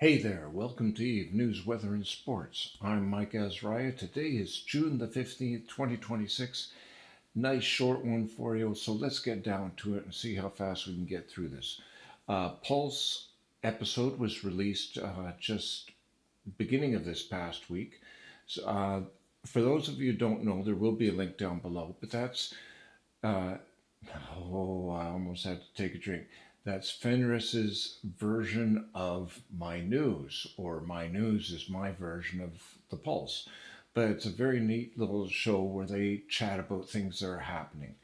Hey there, welcome to Eve News, Weather, and Sports. I'm Mike Azariah. Today is June the 15th, 2026. Nice short one for you, so let's get down to it and see how fast we can get through this. Pulse episode was released just beginning of this past week. So, for those of you who don't know, there will be a link down below, but that's uh, oh, I almost had to take a drink. That's Fenris's version of My News, or My News is my version of The Pulse. But it's a very neat little show where they chat about things that are happening.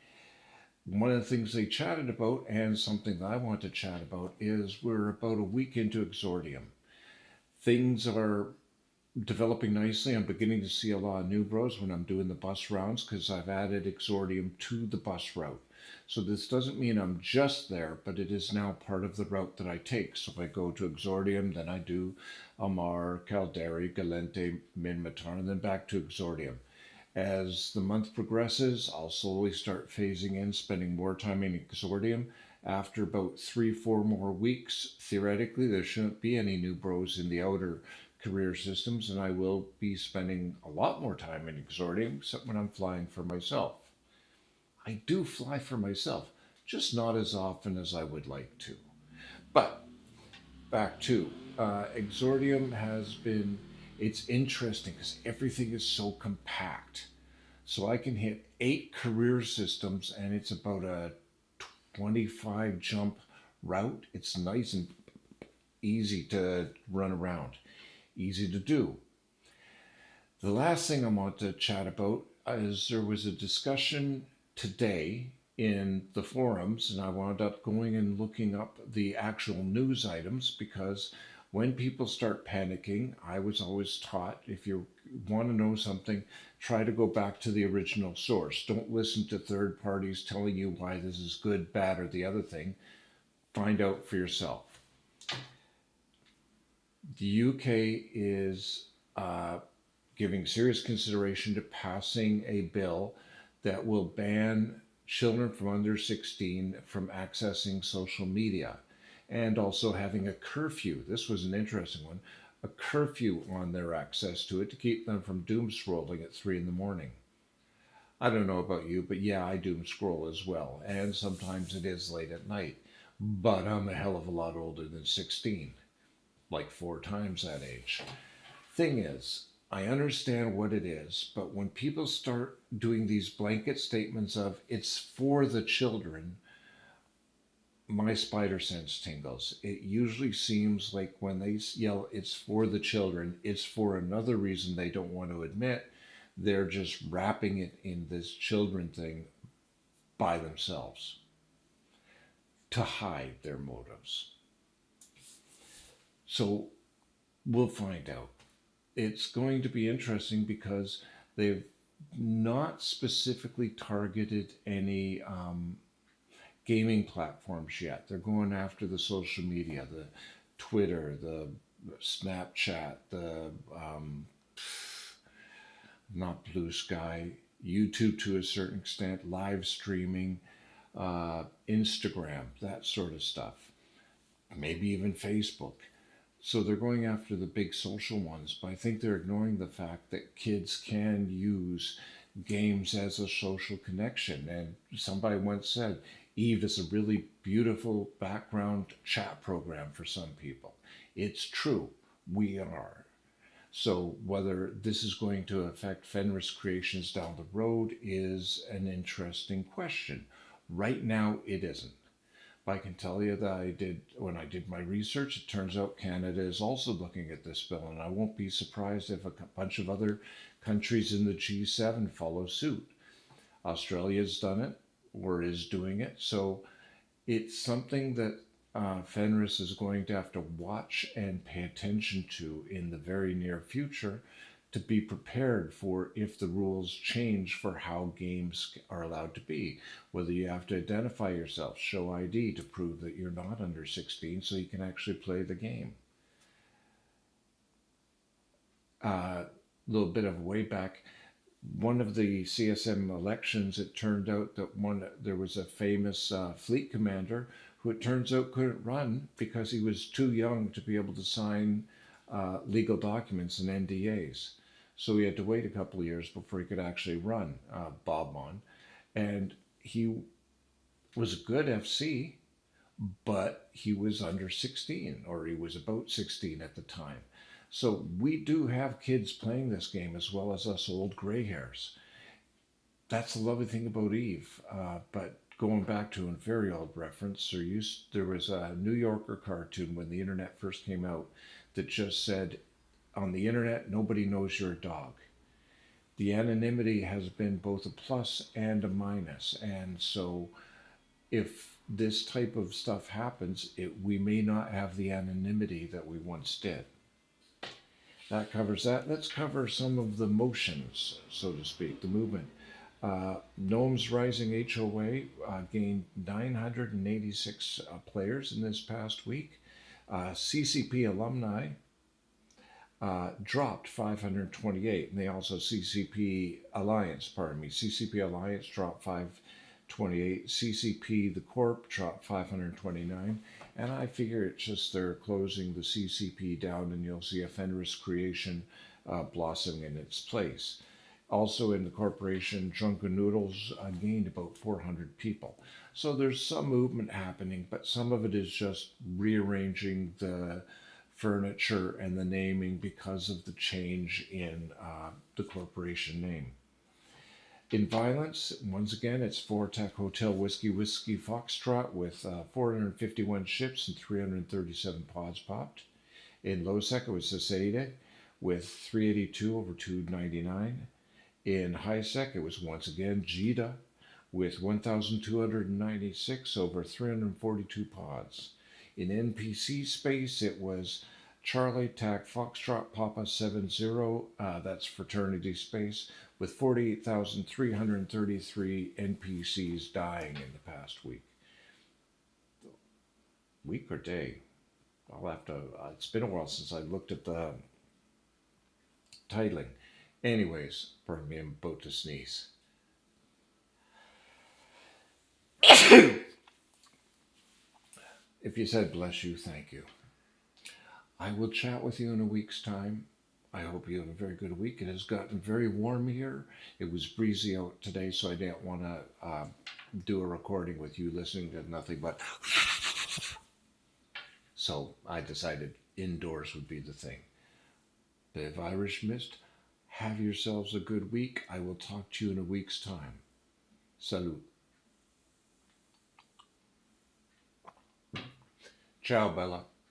One of the things they chatted about, and something that I want to chat about, is we're about a week into Exordium. Things are developing nicely. I'm beginning to see a lot of new bros when I'm doing the bus rounds because I've added Exordium to the bus route. So this doesn't mean I'm just there, but it is now part of the route that I take. So if I go to Exordium, then I do Amar, Calderi, Galente, Minmatar, and then back to Exordium. As the month progresses, I'll slowly start phasing in, spending more time in Exordium. After about 3, 4 more weeks, theoretically, there shouldn't be any new bros in the outer career systems, and I will be spending a lot more time in Exordium, except when I'm flying for myself. I do fly for myself, just not as often as I would like to. But back to Exordium has been, it's interesting because everything is so compact. So I can hit 8 career systems and it's about a 25 jump route. It's nice and easy to run around, easy to do. The last thing I want to chat about is there was a discussion today in the forums, and I wound up going and looking up the actual news items because when people start panicking, I was always taught if you want to know something, try to go back to the original source. Don't listen to third parties telling you why this is good, bad, or the other thing. Find out for yourself. The UK is giving serious consideration to passing a bill that will ban children from under 16 from accessing social media and also having a curfew. This was an interesting one, a curfew on their access to it to keep them from doom scrolling at 3 in the morning. I don't know about you, but yeah, I doom scroll as well. And sometimes it is late at night. But I'm a hell of a lot older than 16, like 4 times that age. Thing is, I understand what it is, but when people start doing these blanket statements of it's for the children, my spider sense tingles. It usually seems like when they yell it's for the children, it's for another reason they don't want to admit. They're just wrapping it in this children thing by themselves to hide their motives. So we'll find out. It's going to be interesting because they've not specifically targeted any gaming platforms yet. They're going after the social media, the Twitter, the Snapchat, the not Blue Sky, YouTube to a certain extent, live streaming, Instagram, that sort of stuff. Maybe even Facebook. So they're going after the big social ones, but I think they're ignoring the fact that kids can use games as a social connection. And somebody once said, Eve is a really beautiful background chat program for some people. It's true, we are. So whether this is going to affect Fenris creations down the road is an interesting question. Right now, it isn't. But I can tell you that when I did my research, it turns out Canada is also looking at this bill, and I won't be surprised if a bunch of other countries in the G7 follow suit. Australia's done it or is doing it, so it's something that Fenris is going to have to watch and pay attention to in the very near future to be prepared for if the rules change for how games are allowed to be. Whether you have to identify yourself, show ID to prove that you're not under 16 so you can actually play the game. A little bit of way back, one of the CSM elections, it turned out that there was a famous fleet commander who it turns out couldn't run because he was too young to be able to sign legal documents and NDAs. So he had to wait a couple of years before he could actually run Bob Mon. And he was a good FC, but he was under 16, or he was about 16 at the time. So we do have kids playing this game as well as us old gray hairs. That's the lovely thing about Eve. But going back to a very old reference, there was a New Yorker cartoon when the internet first came out that just said, on the internet, nobody knows you're a dog. The anonymity has been both a plus and a minus. And so if this type of stuff happens, we may not have the anonymity that we once did. That covers that. Let's cover some of the motions, so to speak, the movement. Gnomes Rising HOA gained 986 players in this past week. CCP alumni dropped 528, and they also CCP Alliance dropped 528, CCP the Corp dropped 529, and I figure it's just they're closing the CCP down, and you'll see a Fenris Creation blossoming in its place. Also in the corporation, Drunken Noodles gained about 400 people. So there's some movement happening, but some of it is just rearranging the furniture and the naming because of the change in the corporation name. In violence, once again, it's Vortec Hotel Whiskey Foxtrot with 451 ships and 337 pods popped. In low sec, it was Saceida with 382 over 299. In high sec, it was once again Jida with 1,296 over 342 pods. In NPC space, it was Charlie Tac Foxtrot Papa 70, that's fraternity space, with 48,333 NPCs dying in the past week. Week or day? I'll have to, it's been a while since I looked at the titling. Anyways, pardon me, I'm about to sneeze. If you said bless you, thank you. I will chat with you in a week's time. I hope you have a very good week. It has gotten very warm here. It was breezy out today, so I didn't want to do a recording with you listening to nothing but... So I decided indoors would be the thing. Bit of Irish mist. Have yourselves a good week. I will talk to you in a week's time. Salut. Ciao, Bella.